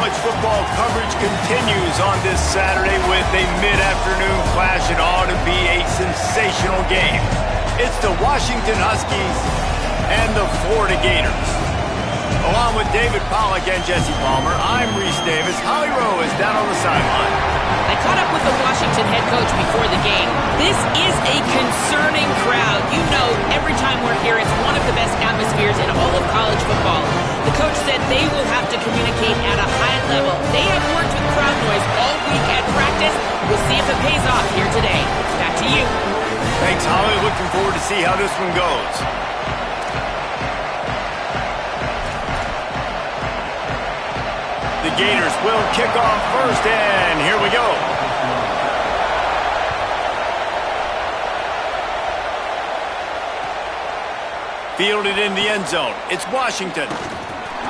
college football coverage continues on this Saturday with a mid-afternoon clash. It ought to be a sensational game. It's the Washington Huskies and the Florida Gators. Along with David Pollack and Jesse Palmer, I'm Reese Davis. Holly Rowe is down on the sideline. I caught up with the Washington head coach before the game. This is a concerning crowd. You know, every time we're here, it's one of the best atmospheres in all of college football. The coach said they will have to communicate at a high level. They have worked with crowd noise all week at practice. We'll see if it pays off here today. Back to you. Thanks, Holly. Looking forward to see how this one goes. The Gators will kick off first, and here we go. Fielded in the end zone. It's Washington.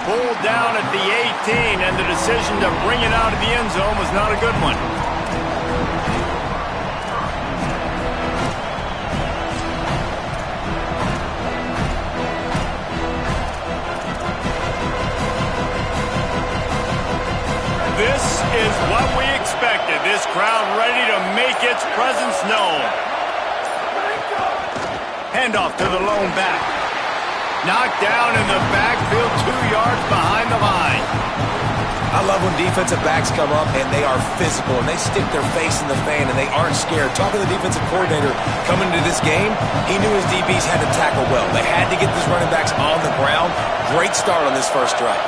Pulled down at the 18, and the decision to bring it out of the end zone was not a good one. This is what we expected. This crowd ready to make its presence known. Handoff to the lone back. Knocked down in the backfield, 2 yards behind the line. I love when defensive backs come up and they are physical and they stick their face in the fan and they aren't scared. Talking to the defensive coordinator coming into this game, he knew his DBs had to tackle well. They had to get these running backs on the ground. Great start on this first drive.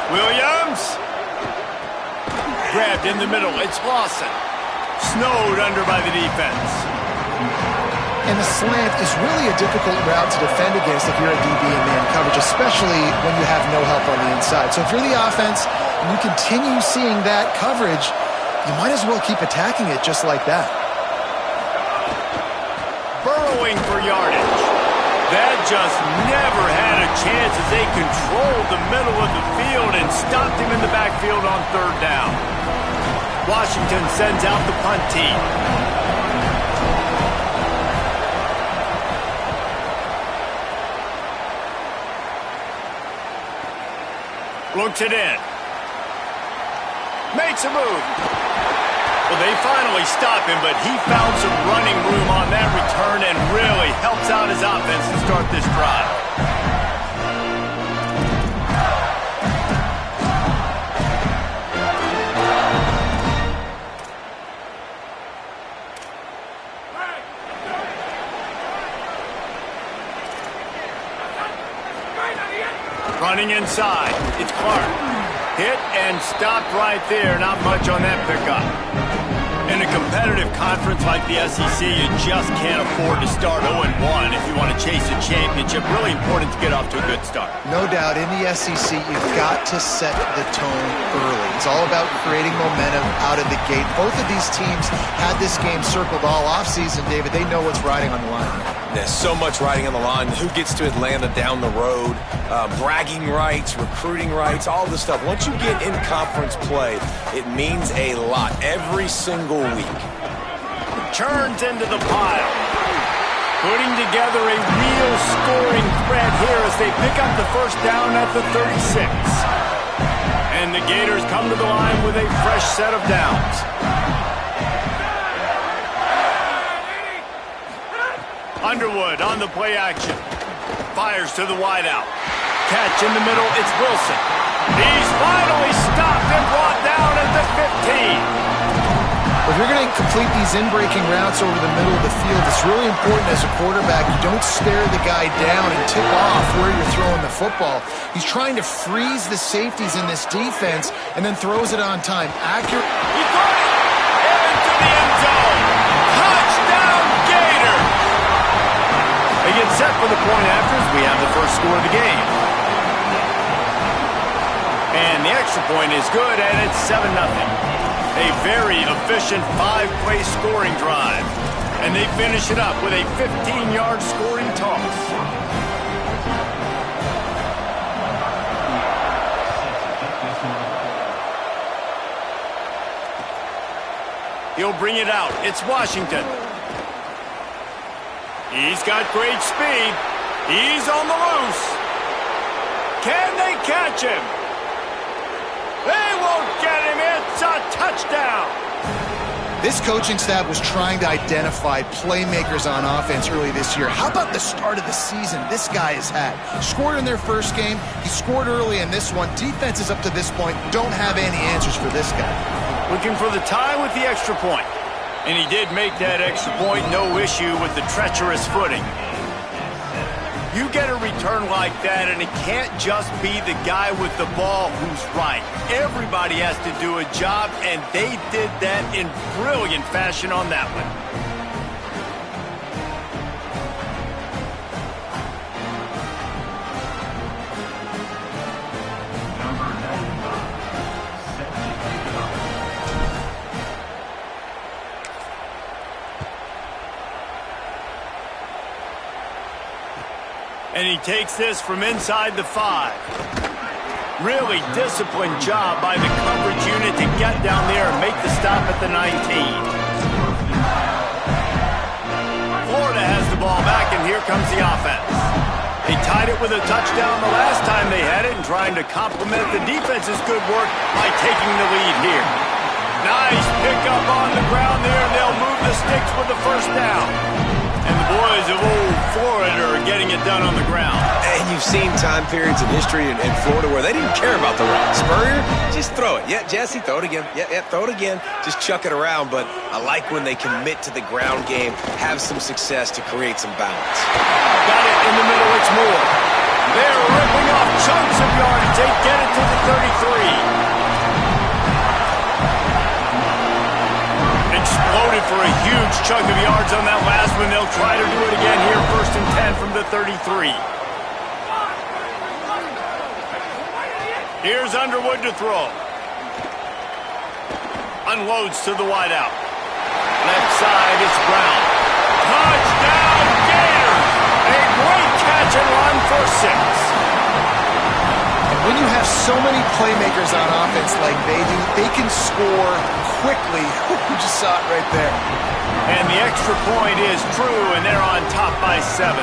Williams. Grabbed in the middle. It's Lawson. Snowed under by the defense. And the slant is really a difficult route to defend against if you're a DB in man coverage, especially when you have no help on the inside. So if you're the offense and you continue seeing that coverage, you might as well keep attacking it just like that. Burrowing for yardage. That just never had a chance as they controlled the middle of the field and stopped him in the backfield on third down. Washington sends out the punt team. Looks it in. Makes a move. Well, they finally stop him, but he found some running room on that return and really helps out his offense to start this drive. Running inside. It's Clark. Hit and stopped right there. Not much on that pickup. In a competitive conference like the SEC, you just can't afford to start 0-1 if you want to chase a championship. Really important to get off to a good start. No doubt, in the SEC, you've got to set the tone early. It's all about creating momentum out of the gate. Both of these teams had this game circled all offseason, David. They know what's riding on the line. There's so much riding on the line. Who gets to Atlanta down the road? Bragging rights, recruiting rights, all this stuff. Once you get in conference play, it means a lot every single week. Turns into the pile. Putting together a real scoring threat here as they pick up the first down at the 36. And the Gators come to the line with a fresh set of downs. Underwood on the play action. Fires to the wideout. Catch in the middle, it's Wilson. He's finally stopped and brought down at the 15. If you're going to complete these in-breaking routes over the middle of the field, it's really important as a quarterback you don't stare the guy down and tip off where you're throwing the football. He's trying to freeze the safeties in this defense and then throws it on time. Accurate. He got it! Into the end zone. Touchdown, Gators! They get set for the point after as we have the first score of the game. And the extra point is good, and it's 7-0. A very efficient 5-play scoring drive. And they finish it up with a 15-yard scoring toss. He'll bring it out. It's Washington. He's got great speed. He's on the loose. Can they catch him? They won't get him. It's a touchdown. This coaching staff was trying to identify playmakers on offense early this year. How about the start of the season this guy has had? Scored in their first game. He scored early in this one. Defenses up to this point don't have any answers for this guy. Looking for the tie with the extra point. And he did make that extra point. No issue with the treacherous footing. You get a return like that, and it can't just be the guy with the ball who's right. Everybody has to do a job, and they did that in brilliant fashion on that one. And he takes this from inside the 5. Really disciplined job by the coverage unit to get down there and make the stop at the 19. Florida has the ball back, and here comes the offense. They tied it with a touchdown the last time they had it, and trying to complement the defense's good work by taking the lead here. Nice pickup on the ground there, and they'll move the sticks with the first down. And the boys of old Florida are getting it done on the ground. And you've seen time periods in history in Florida where they didn't care about the run. Spurrier, just throw it. Yeah, Jesse, throw it again. Yeah, throw it again. Just chuck it around. But I like when they commit to the ground game, have some success to create some balance. Got it in the middle, it's Moore. They're ripping off chunks of yardage. They get it to the 33. Exploded for a huge chunk of yards on that last one. They'll try to do it again here, 1st and 10 from the 33. Here's Underwood to throw. Unloads to the wideout. Left side, it's Brown. Touchdown, Gators! A great catch and run for 6. When you have so many playmakers on offense like they do, they can score quickly. You just saw it right there. And the extra point is true, and they're on top by 7.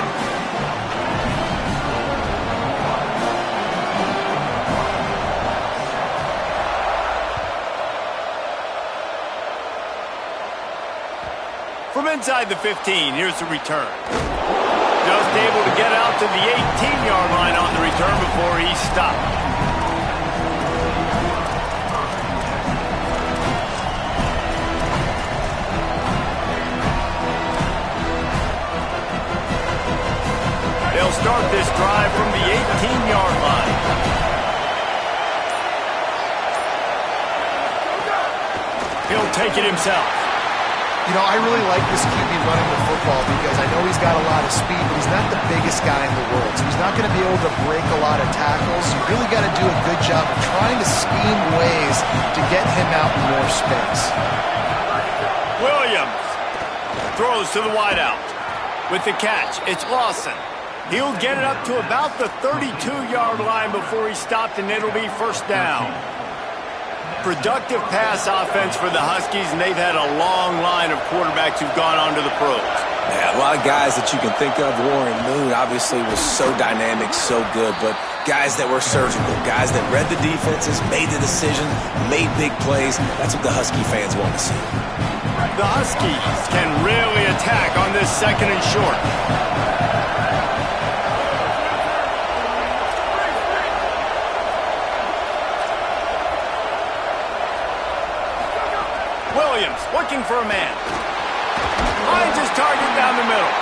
From inside the 15, here's the return. Just able to get out to the 18-yard line on the return before he stopped. They'll start this drive from the 18-yard line. He'll take it himself. You know, I really like this QB running the football because I know he's got a lot of speed, but he's not the biggest guy in the world. So he's not going to be able to break a lot of tackles. You really got to do a good job of trying to scheme ways to get him out in more space. Williams throws to the wideout. With the catch, it's Lawson. He'll get it up to about the 32-yard line before he stopped, and it'll be 1st down. Productive pass offense for the Huskies, and they've had a long line of quarterbacks who've gone on to the pros. Yeah, a lot of guys that you can think of. Warren Moon obviously was so dynamic, so good, but guys that were surgical, guys that read the defenses, made the decision, made big plays. That's what the Husky fans want to see. The Huskies can really attack on this 2nd and short. Williams looking for a man. Finds his target down the middle.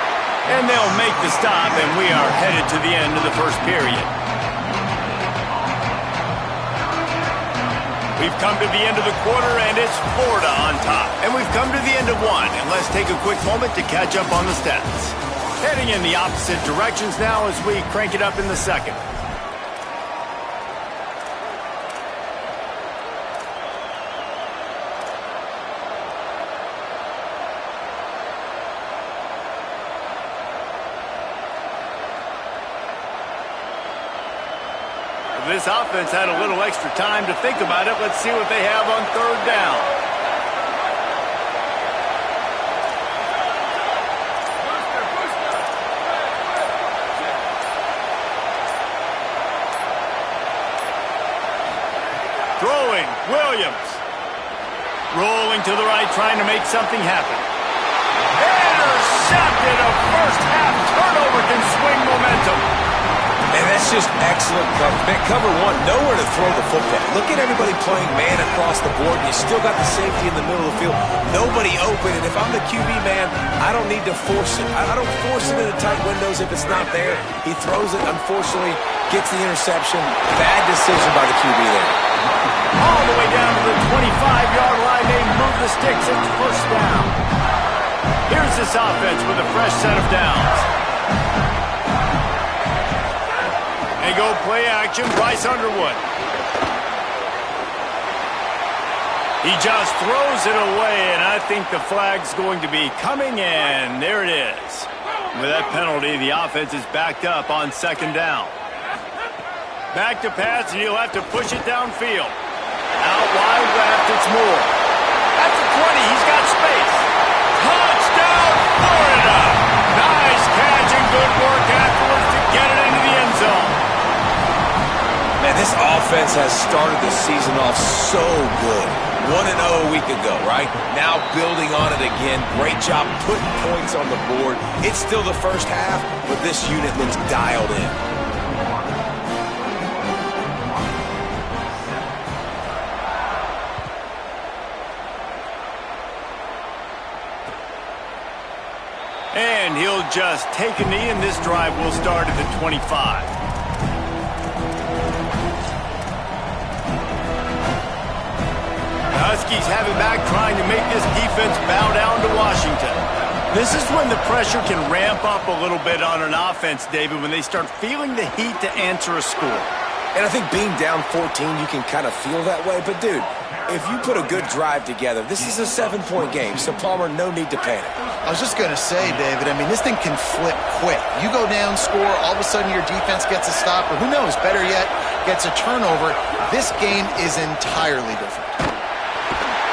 And they'll make the stop, and we are headed to the end of the 1st period. We've come to the end of the quarter, and it's Florida on top. And we've come to the end of 1, and let's take a quick moment to catch up on the stats. Heading in the opposite directions now as we crank it up in the 2nd. This offense had a little extra time to think about it. Let's see what they have on 3rd down. Throwing, Williams. Rolling to the right, trying to make something happen. Intercepted. A first-half turnover can swing momentum. Man, that's just excellent cover. Man, cover one, nowhere to throw the football. Look at everybody playing man across the board, and you still got the safety in the middle of the field. Nobody open, and if I'm the QB, man, I don't need to force it. I don't force it into tight windows if it's not there. He throws it, unfortunately, gets the interception. Bad decision by the QB there. All the way down to the 25-yard line. They move the sticks. It's first down. Here's this offense with a fresh set of downs. They go play action. Bryce Underwood. He just throws it away, and I think the flag's going to be coming in. There it is. With that penalty, the offense is backed up on second down. Back to pass, and he'll have to push it downfield. Out wide left, it's Moore. At the 20, he's got space. Touchdown, Florida! Nice catch and good work afterwards to get it into the end zone. Man, this offense has started the season off so good. 1-0 a week ago, right? Now building on it again. Great job putting points on the board. It's still the first half, but this unit looks dialed in. And he'll just take a knee, and this drive will start at the 25. Huskies have it back, trying to make this defense bow down to Washington. This is when the pressure can ramp up a little bit on an offense, David, when they start feeling the heat to answer a score. And I think being down 14, you can kind of feel that way. But, dude, if you put a good drive together, this is a 7-point game, so Palmer, no need to panic. I was just going to say, David, I mean, this thing can flip quick. You go down, score, all of a sudden your defense gets a stop, or who knows, better yet, gets a turnover. This game is entirely different.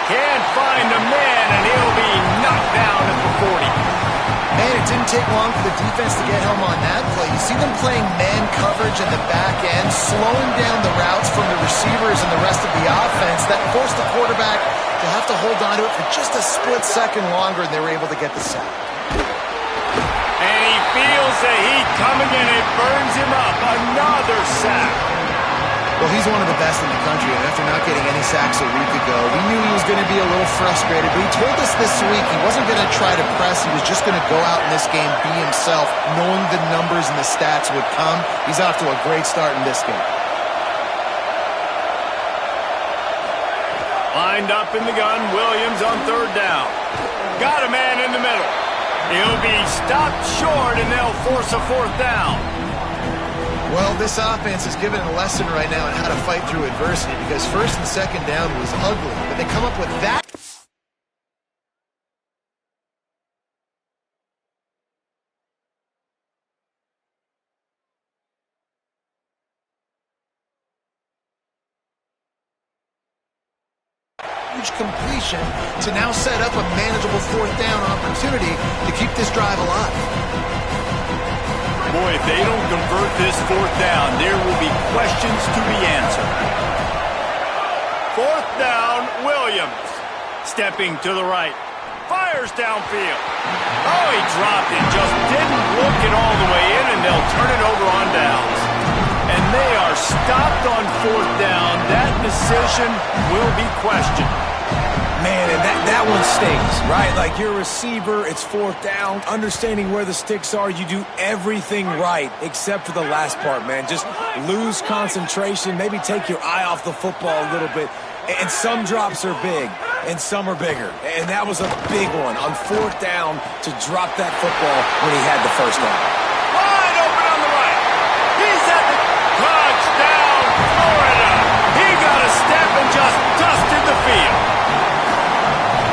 Can't find a man, and he'll be knocked down at the 40. Man, it didn't take long for the defense to get home on that play. You see them playing man coverage in the back end, slowing down the routes from the receivers and the rest of the offense. That forced the quarterback to have to hold on to it for just a split second longer, and they were able to get the sack. And he feels the heat coming, and it burns him up. Another sack. Well, he's one of the best in the country, and after not getting any sacks a week ago, we knew he was going to be a little frustrated, but he told us this week he wasn't going to try to press. He was just going to go out in this game, be himself, knowing the numbers and the stats would come. He's off to a great start in this game. Lined up in the gun, Williams on third down. Got a man in the middle. He'll be stopped short, and they'll force a fourth down. Well, this offense is giving a lesson right now on how to fight through adversity, because first and second down was ugly, but they come up with that. Huge completion to now set up a manageable fourth down opportunity to keep this drive alive. Boy, if they don't convert this fourth down, there will be questions to be answered. Fourth down, Williams. Stepping to the right. Fires downfield. Oh, he dropped it. Just didn't look it all the way in, and they'll turn it over on downs. And they are stopped on fourth down. That decision will be questioned. Man, and that one stings, right? Like, you're a receiver, it's fourth down. Understanding where the sticks are, you do everything right except for the last part, man. Just lose concentration, maybe take your eye off the football a little bit. And some drops are big, and some are bigger. And that was a big one on fourth down to drop that football when he had the first down. Wide open on the right. He's at the touchdown, Florida. He got a step and just dusted the field.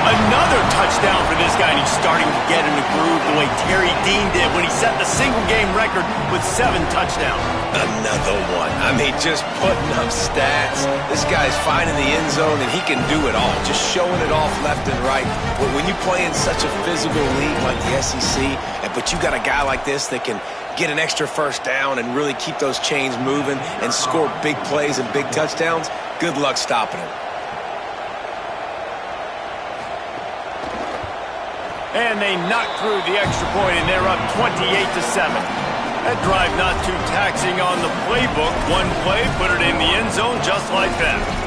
Another touchdown for this guy, and he's starting to get in the groove the way Terry Dean did when he set the single-game record with 7 touchdowns. Another one. I mean, just putting up stats. This guy's finding the end zone, and he can do it all, just showing it off left and right. But when you play in such a physical league like the SEC, but you got a guy like this that can get an extra first down and really keep those chains moving and score big plays and big touchdowns, Good luck stopping him. And they knock through the extra point, and they're up 28-7. That drive not too taxing on the playbook. One play, put it in the end zone just like that.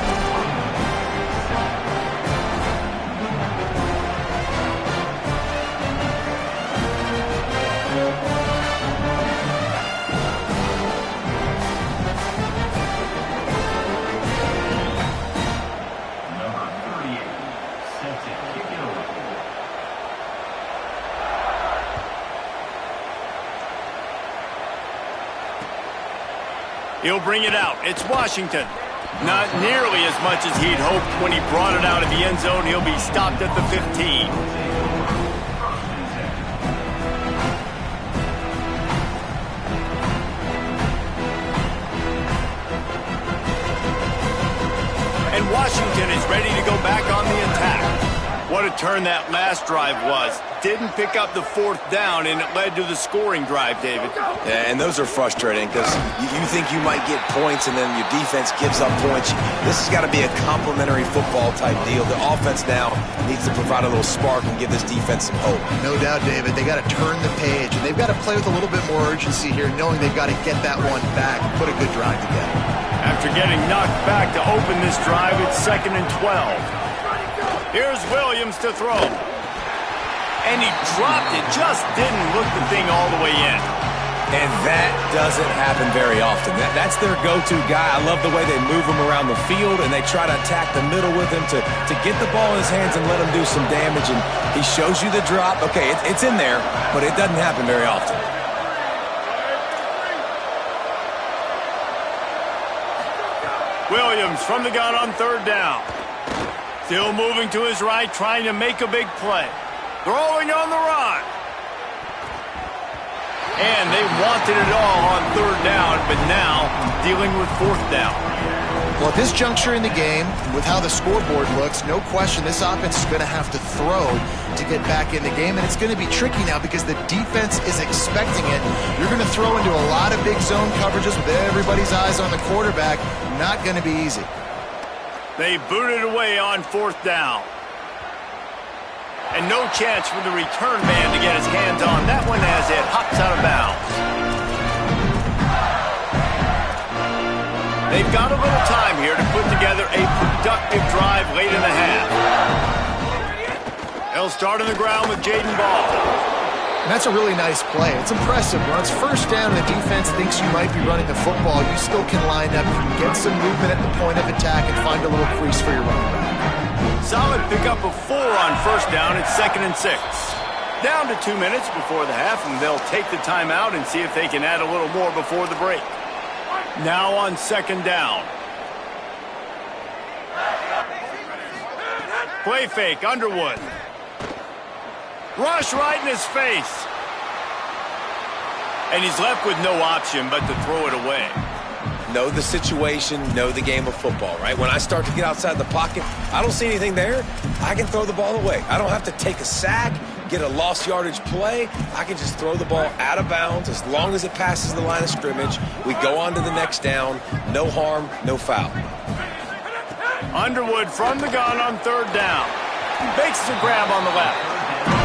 He'll bring it out. It's Washington. Not nearly as much as he'd hoped when he brought it out of the end zone. He'll be stopped at the 15. And Washington is ready to go back on the attack. What a turn that last drive was. Didn't pick up the fourth down, and it led to the scoring drive, David. Yeah, and those are frustrating because you think you might get points and then your defense gives up points. This has got to be a complementary football type deal. The offense now needs to provide a little spark and give this defense some hope. No doubt, David. They got to turn the page, and they've got to play with a little bit more urgency here, knowing they've got to get that one back and put a good drive together. After getting knocked back to open this drive, it's 2nd and 12. Here's Williams to throw. And he dropped it, just didn't look the thing all the way in. And that doesn't happen very often. That's their go-to guy. I love the way they move him around the field, and they try to attack the middle with him to get the ball in his hands and let him do some damage. And he shows you the drop. Okay, it's in there, but it doesn't happen very often. Williams from the gun on 3rd down. Still moving to his right, trying to make a big play. Throwing on the run. And they wanted it all on 3rd down, but now dealing with 4th down. Well, at this juncture in the game, with how the scoreboard looks, no question this offense is going to have to throw to get back in the game, and it's going to be tricky now because the defense is expecting it. You're going to throw into a lot of big zone coverages with everybody's eyes on the quarterback. Not going to be easy. They booted away on 4th down. And no chance for the return man to get his hands on that one as it hops out of bounds. They've got a little time here to put together a productive drive late in the half. They'll start on the ground with Jaden Ball. And that's a really nice play. It's impressive. When it's 1st down and the defense thinks you might be running the football, you still can line up, you can get some movement at the point of attack and find a little crease for your running back. Solid pickup of 4 on 1st down. It's 2nd and 6. Down to 2 minutes before the half, and they'll take the timeout and see if they can add a little more before the break. Now on 2nd down. Play fake, Underwood. Rush right in his face. And he's left with no option but to throw it away. Know the situation, know the game of football, right? When I start to get outside the pocket, I don't see anything there, I can throw the ball away. I don't have to take a sack, get a lost yardage play. I can just throw the ball out of bounds as long as it passes the line of scrimmage. We go on to the next down. No harm, no foul. Underwood from the gun on 3rd down. Makes the grab on the left.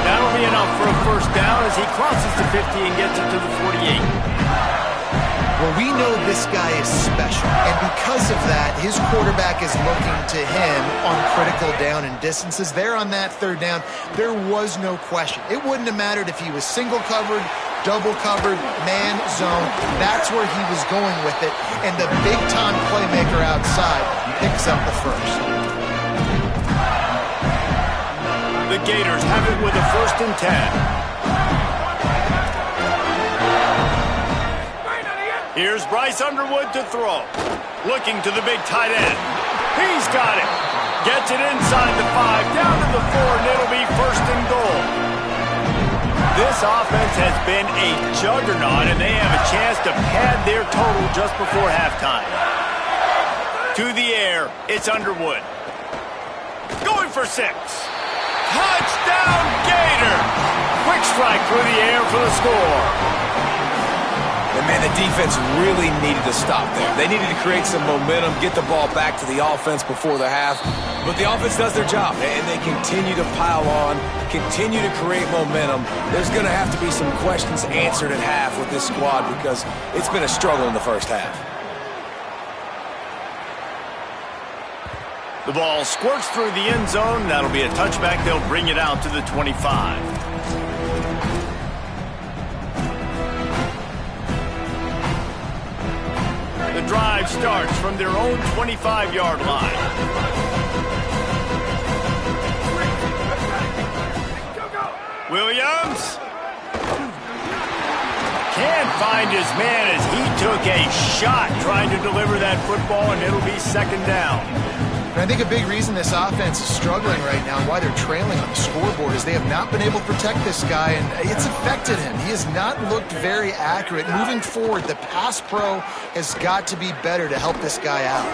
That'll be enough for a 1st down as he crosses the 50 and gets it to the 48. Well, we know this guy is special, and because of that, his quarterback is looking to him on critical down and distances. There on that 3rd down, there was no question. It wouldn't have mattered if he was single covered, double covered, man, zone. That's where he was going with it, and the big-time playmaker outside picks up the 1st. The Gators have it with a 1st and 10. Here's Bryce Underwood to throw. Looking to the big tight end. He's got it. Gets it inside the 5, down to the 4, and it'll be 1st and goal. This offense has been a juggernaut, and they have a chance to pad their total just before halftime. To the air, it's Underwood. Going for 6. Touchdown, Gator! Quick strike through the air for the score. And Man, the defense really needed to stop there. They needed to create some momentum, get the ball back to the offense before the half. But the offense does their job, and they continue to pile on, continue to create momentum. There's going to have to be some questions answered at half with this squad because it's been a struggle in the first half. The ball squirts through the end zone. That'll be a touchback. They'll bring it out to the 25. The drive starts from their own 25-yard line. Williams can't find his man as he took a shot trying to deliver that football, and it'll be second down. And I think a big reason this offense is struggling right now and why they're trailing on the scoreboard is they have not been able to protect this guy, and it's affected him. He has not looked very accurate. Moving forward, the pass pro has got to be better to help this guy out.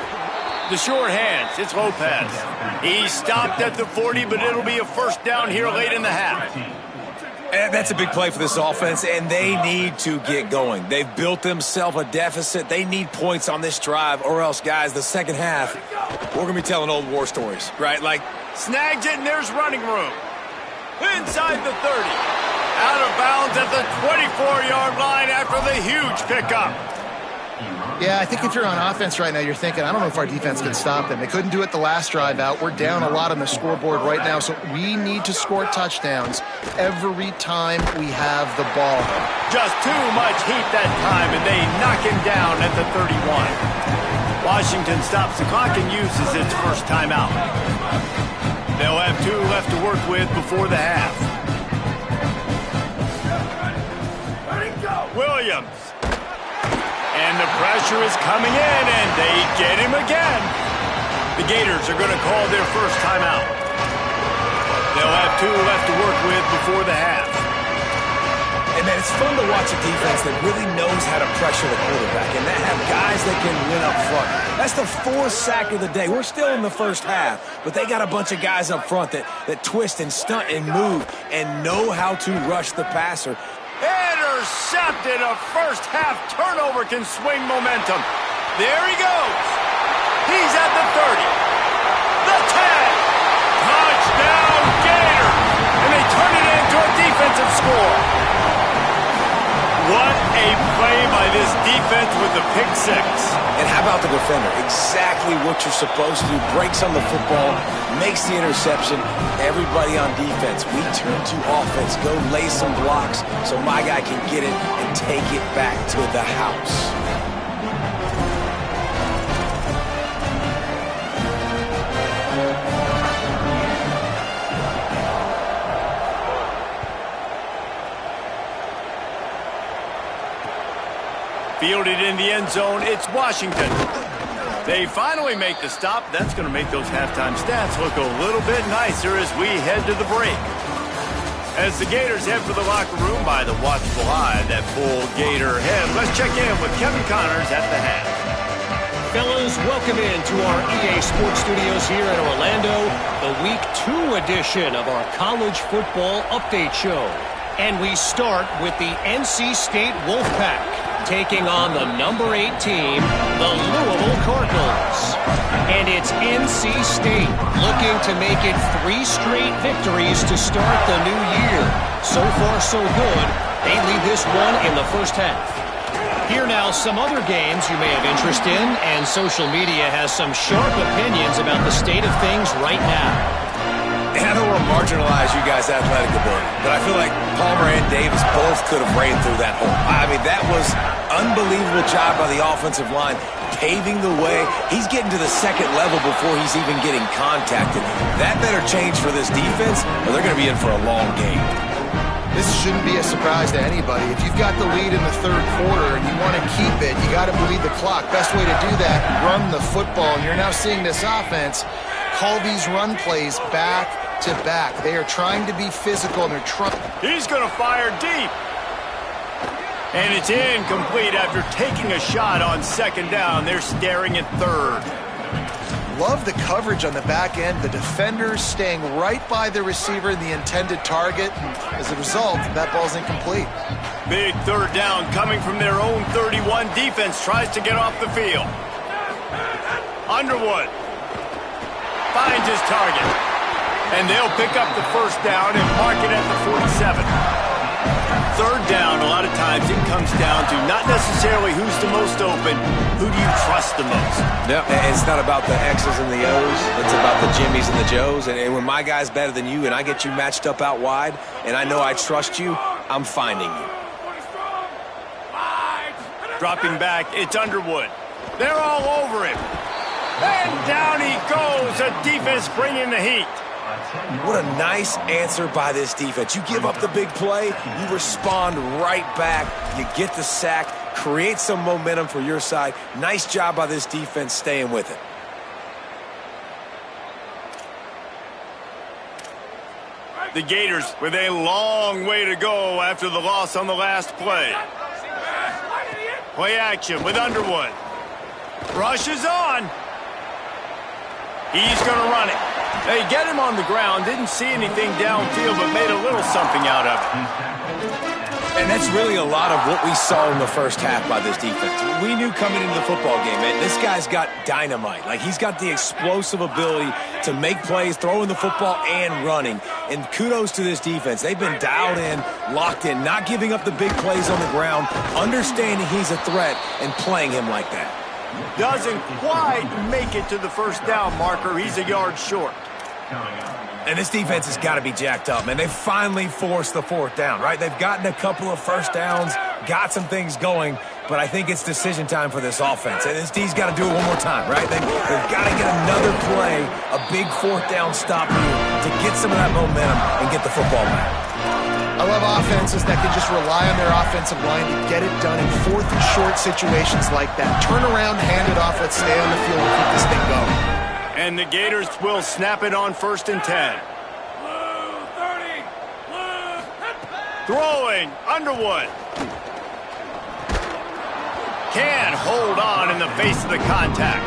The short hands, it's Lopez. He stopped at the 40, but it'll be a first down here late in the half. And that's a big play for this offense, and they need to get going. They've built themselves a deficit. They need points on this drive, or else, guys, the second half, we're going to be telling old war stories, right? Like, snagged it, and there's running room. Inside the 30. Out of bounds at the 24-yard line after the huge pickup. Yeah, I think if you're on offense right now, you're thinking, I don't know if our defense can stop them. They couldn't do it the last drive out. We're down a lot on the scoreboard right now, so we need to score touchdowns every time we have the ball. Just too much heat that time, and they knock him down at the 31. Washington stops the clock and uses its first timeout. They'll have 2 left to work with before the half. Williams. And the pressure is coming in, and they get him again. The Gators are going to call their first timeout. They'll have 2 left to work with before the half. And, man, it's fun to watch a defense that really knows how to pressure the quarterback and that have guys that can win up front. That's the 4th sack of the day. We're still in the first half, but they got a bunch of guys up front that twist and stunt and move and know how to rush the passer. Intercepted. A first half turnover can swing momentum. There he goes. He's at the 30. The 10. Touchdown Gators. And they turn it into a defensive score. What a play by this defense with the pick 6. And how about the defender? Exactly what you're supposed to do. Breaks on the football, makes the interception. Everybody on defense, we turn to offense. Go lay some blocks so my guy can get it and take it back to the house. Fielded in the end zone, it's Washington. They finally make the stop. That's going to make those halftime stats look a little bit nicer as we head to the break. As the Gators head for the locker room by the watchful eye, that full Gator head. Let's check in with Kevin Connors at the half. Fellas, welcome into our EA Sports Studios here in Orlando, the Week 2 edition of our College Football Update Show. And we start with the NC State Wolfpack, taking on the number 8 team, the Louisville Cardinals. And it's NC State looking to make it 3 straight victories to start the new year. So far, so good. They lead this one in the first half. Here now, some other games you may have interest in, and social media has some sharp opinions about the state of things right now. And I don't want to marginalize you guys' athletic ability, but I feel like Palmer and Davis both could have ran through that hole. I mean, that was unbelievable job by the offensive line, paving the way. He's getting to the second level before he's even getting contacted. That better change for this defense, or they're going to be in for a long game. This shouldn't be a surprise to anybody. If you've got the lead in the third quarter and you want to keep it, you got to bleed the clock. Best way to do that, run the football. And you're now seeing this offense call these run plays back to back. They are trying to be physical, and they're trying. He's going to fire deep. And it's incomplete after taking a shot on second down. They're staring at third. Love the coverage on the back end. The defenders staying right by the receiver in the intended target. And as a result, that ball's incomplete. Big third down coming from their own 31. Defense tries to get off the field. Underwood finds his target. And they'll pick up the first down and mark it at the 47. Third down, a lot of times it comes down to not necessarily who's the most open, who do you trust the most? Yep, it's not about the X's and the O's. It's about the Jimmys and the Joes. And when my guy's better than you and I get you matched up out wide and I know I trust you, I'm finding you. Dropping back, it's Underwood. They're all over him. And down he goes. The defense bringing the heat. What a nice answer by this defense. You give up the big play, you respond right back, you get the sack, create some momentum for your side. Nice job by this defense staying with it. The Gators with a long way to go after the loss on the last play. Play action with Underwood. Rush is on. He's going to run it. They get him on the ground, didn't see anything downfield, but made a little something out of it. And that's really a lot of what we saw in the first half by this defense. We knew coming into the football game, man, this guy's got dynamite. Like, he's got the explosive ability to make plays, throwing the football and running. And kudos to this defense. They've been dialed in, locked in, not giving up the big plays on the ground, understanding he's a threat, and playing him like that. Doesn't quite make it to the first down marker. He's a yard short. And this defense has got to be jacked up, man. They've finally forced the fourth down, right? They've gotten a couple of first downs, got some things going, but I think it's decision time for this offense. And this D's got to do it one more time, right? They've got to get another play, a big fourth down stop here to get some of that momentum and get the football back. I love offenses that can just rely on their offensive line to get it done in fourth and short situations like that. Turn around, hand it off, let's stay on the field and keep this thing going. And the Gators will snap it on 1st and 10. Throwing, Underwood. Can hold on in the face of the contact.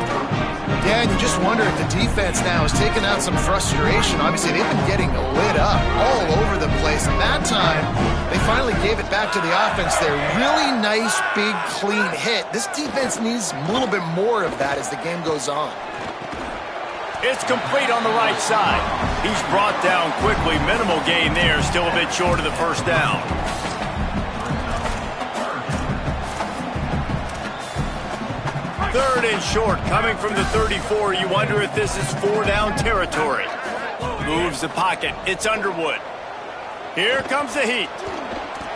Dan, you just wonder if the defense now has taken out some frustration. Obviously, they've been getting lit up all over the place. And that time, they finally gave it back to the offense there. Really nice, big, clean hit. This defense needs a little bit more of that as the game goes on. It's complete on the right side. He's brought down quickly. Minimal gain there. Still a bit short of the first down. Third and short coming from the 34. You wonder if this is 4-down territory. Moves the pocket. It's Underwood. Here comes the heat.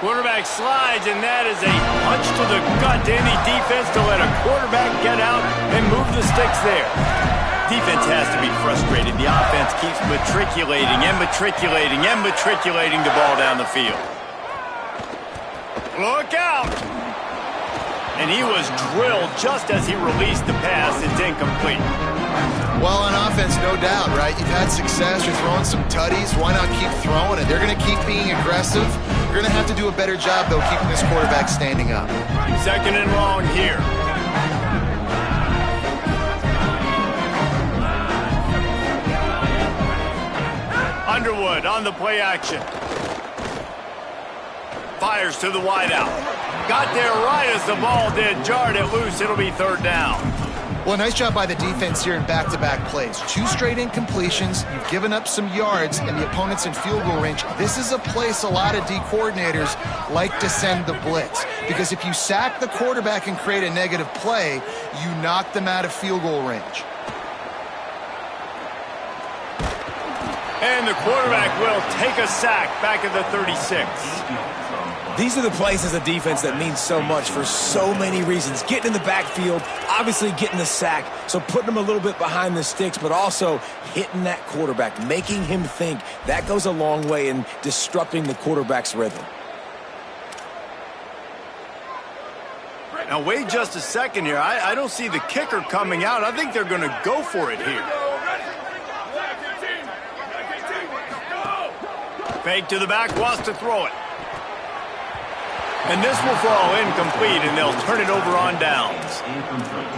Quarterback slides, and that is a punch to the gut to any defense to let a quarterback get out and move the sticks there. Defense has to be frustrated. The offense keeps matriculating and matriculating and matriculating the ball down the field. Look out! And he was drilled just as he released the pass. It's incomplete. Well, on offense, no doubt, right? You've had success. You're throwing some tutties. Why not keep throwing it? They're going to keep being aggressive. You're going to have to do a better job, though, keeping this quarterback standing up. 2nd and long here. Underwood on the play action. Fires to the wideout. Got there right as the ball did. Jarred it loose. It'll be 3rd down. Well, nice job by the defense here in back-to-back plays. 2 straight incompletions. You've given up some yards, and the opponent's in field goal range. This is a place a lot of D coordinators like to send the blitz. Because if you sack the quarterback and create a negative play, you knock them out of field goal range. And the quarterback will take a sack back at the 36. These are the plays as a defense that mean so much for so many reasons. Getting in the backfield, obviously getting the sack, so putting them a little bit behind the sticks, but also hitting that quarterback, making him think. That goes a long way in disrupting the quarterback's rhythm. Now, wait just a second here. I don't see the kicker coming out. I think they're going to go for it here. Fake to the back, wants to throw it. And this will fall incomplete, and they'll turn it over on downs.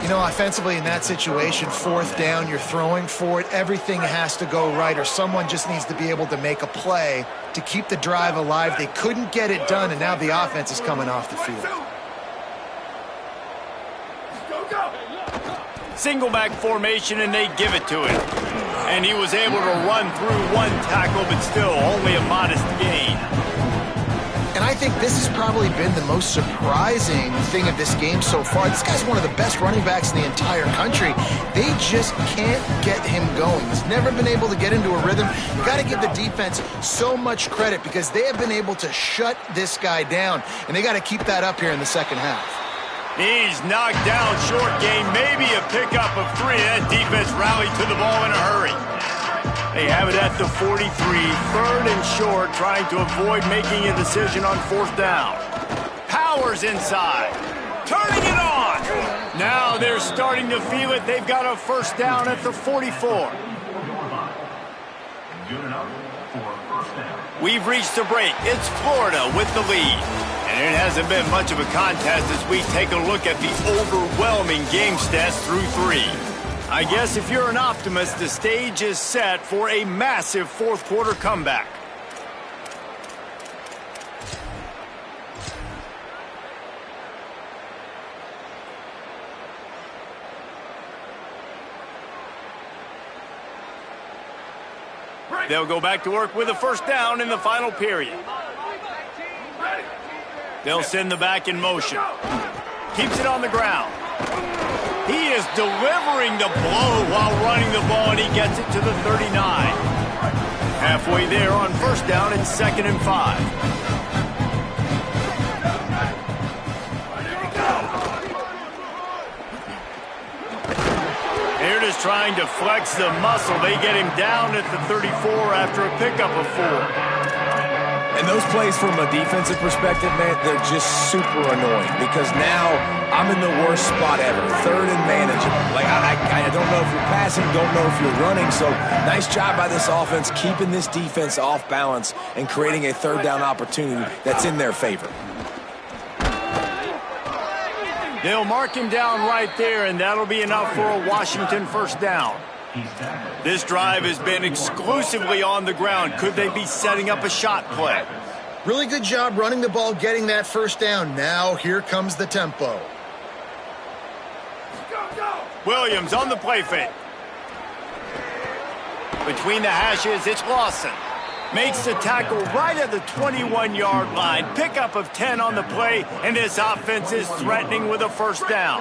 You know, offensively in that situation, 4th down, you're throwing for it. Everything has to go right, or someone just needs to be able to make a play to keep the drive alive. They couldn't get it done, and now the offense is coming off the field. Single back formation, and they give it to him. And he was able to run through one tackle, but still only a modest gain. And I think this has probably been the most surprising thing of this game so far. This guy's one of the best running backs in the entire country. They just can't get him going. He's never been able to get into a rhythm. You got to give the defense so much credit because they have been able to shut this guy down, and they got to keep that up here in the second half. He's knocked down, short gain, maybe a pickup of 3. That defense rallied to the ball in a hurry. They have it at the 43, 3rd and short, trying to avoid making a decision on 4th down. Powers inside, turning it on. Now they're starting to feel it. They've got a 1st down at the 44. We've reached the break. It's Florida with the lead. And it hasn't been much of a contest as we take a look at the overwhelming game stats through 3. I guess if you're an optimist, the stage is set for a massive 4th quarter comeback. They'll go back to work with a 1st down in the final period. They'll send the back in motion. Keeps it on the ground. He is delivering the blow while running the ball, and he gets it to the 39. Halfway there on 1st down and 2nd and 5. They're just trying to flex the muscle. They get him down at the 34 after a pickup of 4. And those plays from a defensive perspective, man, they're just super annoying because now I'm in the worst spot ever, 3rd and manageable. Like, I don't know if you're passing, don't know if you're running, so nice job by this offense keeping this defense off balance and creating a 3rd down opportunity that's in their favor. They'll mark him down right there, and that'll be enough for a Washington 1st down. This drive has been exclusively on the ground. Could they be setting up a shot play? Really good job running the ball, getting that 1st down. Now here comes the tempo. Williams on the play fake. Between the hashes, it's Lawson. Makes the tackle right at the 21-yard line. Pickup of 10 on the play, and this offense is threatening with a 1st down.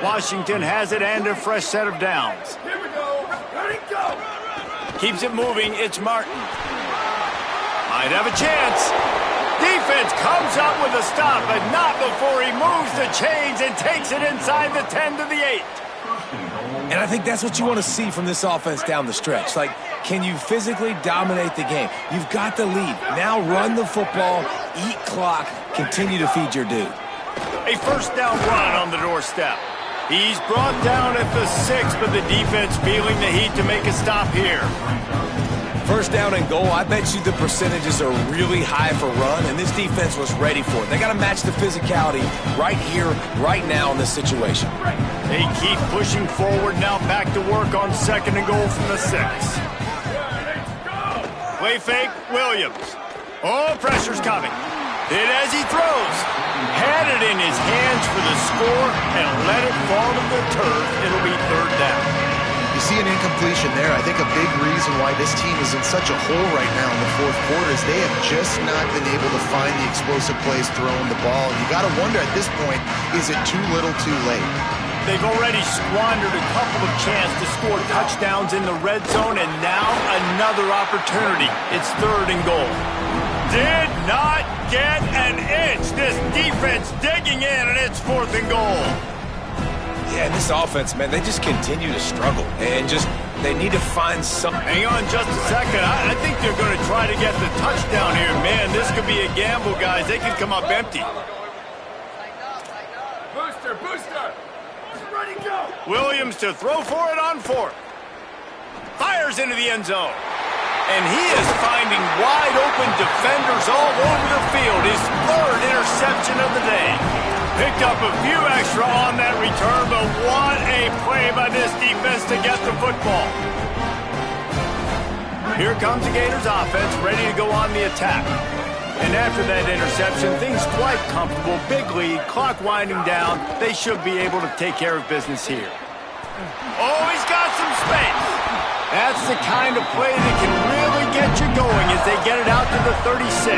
Washington has it and a fresh set of downs. Here we go. Ready, go. Keeps it moving. It's Martin. Might have a chance. Defense comes up with a stop, but not before he moves the chains and takes it inside the 10 to the 8. And I think that's what you want to see from this offense down the stretch. Like, can you physically dominate the game? You've got the lead. Now run the football, eat clock, continue to feed your dude. A 1st down run on the doorstep. He's brought down at the 6, but the defense feeling the heat to make a stop here. 1st down and goal, I bet you the percentages are really high for run, and this defense was ready for it. They got to match the physicality right here, right now in this situation. They keep pushing forward, now back to work on 2nd and goal from the 6. Play fake, Williams. Oh, pressure's coming. Hit as he throws. Had it in his hands for the score and let it fall to the turf. It'll be 3rd down. You see an incompletion there. I think a big reason why this team is in such a hole right now in the 4th quarter is they have just not been able to find the explosive plays throwing the ball. You got to wonder at this point, is it too little too late? They've already squandered a couple of chances to score touchdowns in the red zone, and now another opportunity. It's 3rd and goal. Did not get an inch. This defense digging in, and it's 4th and goal. Yeah, and this offense, man, they just continue to struggle. And they need to find something. Hang on just a second. I think they're going to try to get the touchdown here. Man, this could be a gamble, guys. They could come up empty. Booster. Ready, go. Williams to throw for it on 4th. Fires into the end zone. And he is finding wide-open defenders all over the field. His third interception of the day. Picked up a few extra on that return, but what a play by this defense to get the football. Here comes the Gators offense, ready to go on the attack. And after that interception, things quite comfortable. Big lead, clock winding down. They should be able to take care of business here. Oh, he's got some space. That's the kind of play that can really get you going as they get it out to the 36.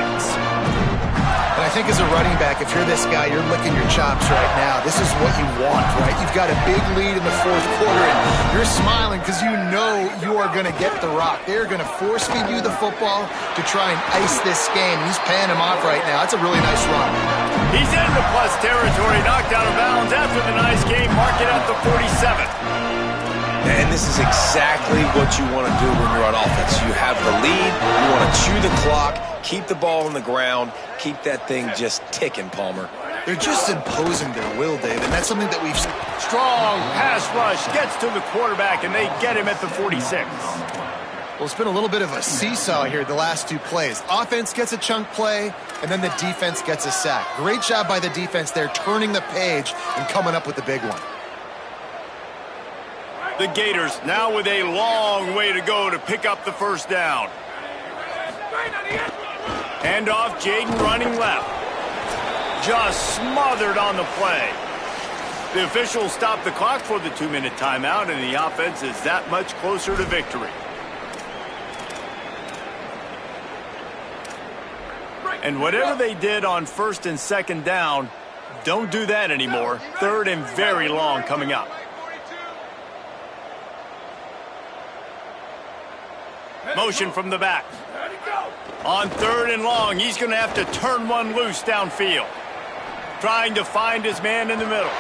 And I think as a running back, if you're this guy, you're licking your chops right now. This is what you want, right? You've got a big lead in the fourth quarter, and you're smiling because you know you are going to get the rock. They're going to force-feed you the football to try and ice this game. He's paying him off right now. That's a really nice run. He's into plus territory, knocked out of bounds after the nice game. Mark it at the 47. And this is exactly what you want to do when you're on offense. You have the lead, you want to chew the clock, keep the ball on the ground, keep that thing just ticking, Palmer. They're just imposing their will, Dave, and that's something that we've seen. Strong pass rush gets to the quarterback, and they get him at the 46. Well, it's been a little bit of a seesaw here the last two plays. Offense gets a chunk play, and then the defense gets a sack. Great job by the defense there, turning the page and coming up with the big one. The Gators now with a long way to go to pick up the first down. Hand off, Jaden running left. Just smothered on the play. The officials stop the clock for the 2-minute timeout, and the offense is that much closer to victory. And whatever they did on first and second down, don't do that anymore. Third and very long coming up. Motion from the back. On third and long, he's going to have to turn one loose downfield. Trying to find his man in the middle.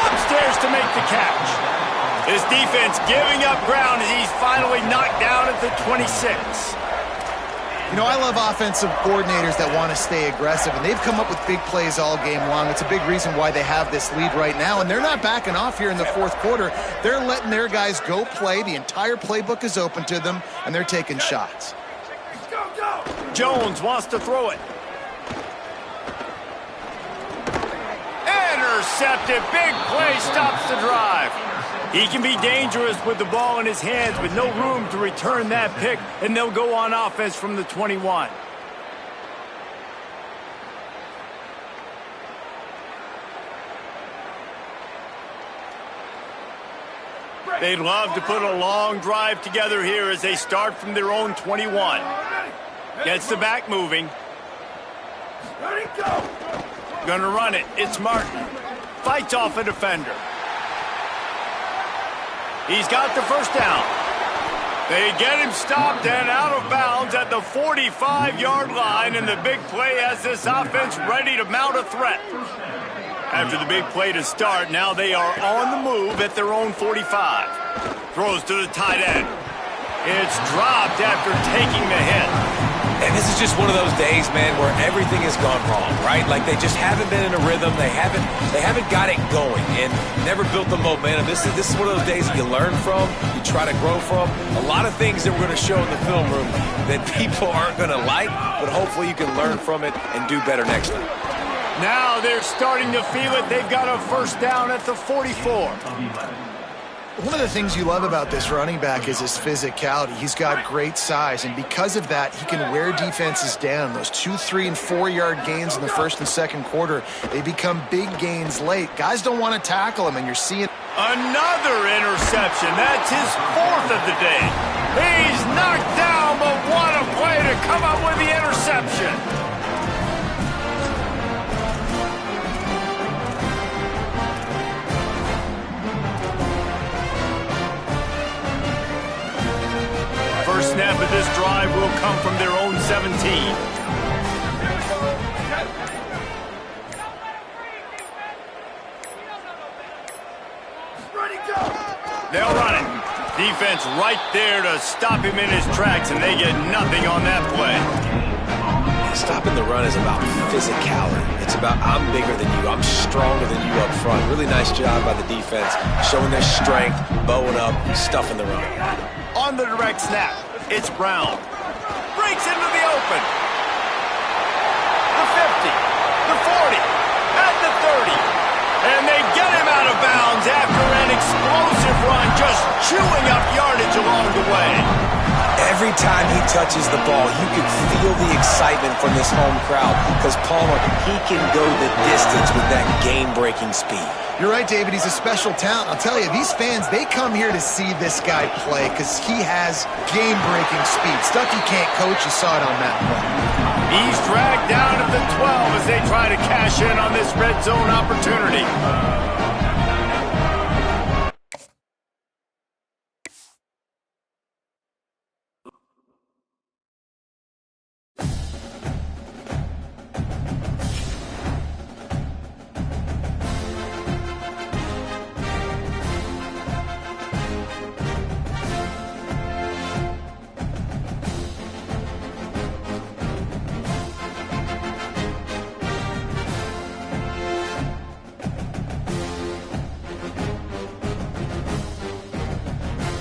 Upstairs to make the catch. His defense giving up ground as he's finally knocked down at the 26. You know, I love offensive coordinators that want to stay aggressive, and they've come up with big plays all game long. It's a big reason why they have this lead right now, and they're not backing off here in the fourth quarter. They're letting their guys go play. The entire playbook is open to them, and they're taking shots. Jones wants to throw it. Intercepted. Big play stops the drive. He can be dangerous with the ball in his hands, with no room to return that pick, and they'll go on offense from the 21. They'd love to put a long drive together here as they start from their own 21. Gets the back moving. Gonna run it. It's Martin. Fights off a defender. He's got the first down. They get him stopped and out of bounds at the 45-yard line, and the big play has this offense ready to mount a threat. After the big play to start, now they are on the move at their own 45. Throws to the tight end. It's dropped after taking the hit. And this is just one of those days, man, where everything has gone wrong, right? Like they just haven't been in a rhythm. They haven't got it going and never built the momentum. This is one of those days that you learn from, you try to grow from. A lot of things that we're going to show in the film room that people aren't going to like, but hopefully you can learn from it and do better next time. Now they're starting to feel it. They've got a first down at the 44. One of the things you love about this running back is his physicality. He's got great size, and because of that, he can wear defenses down. Those 2-, 3-, and 4-yard gains in the first and second quarter, they become big gains late. Guys don't want to tackle him, and you're seeing... Another interception. That's his fourth of the day. He's knocked down, but what a play to come up with the interception. First snap of this drive will come from their own 17. They'll run it. Defense right there to stop him in his tracks, and they get nothing on that play. Stopping the run is about physicality. It's about I'm bigger than you, I'm stronger than you up front. Really nice job by the defense, showing their strength, bowing up, stuffing the run. On the direct snap, it's Brown. streaks into the open. The 50, the 40, at the 30. And they get him out of bounds after an explosive run, just chewing up yardage along the way. Every time he touches the ball, you can feel the excitement from this home crowd because Palmer, he can go the distance with that game-breaking speed. You're right, David. He's a special talent. I'll tell you, these fans, they come here to see this guy play because he has game-breaking speed. Stuff you can't coach. You saw it on that play. He's dragged down to the 12 as they try to cash in on this red zone opportunity.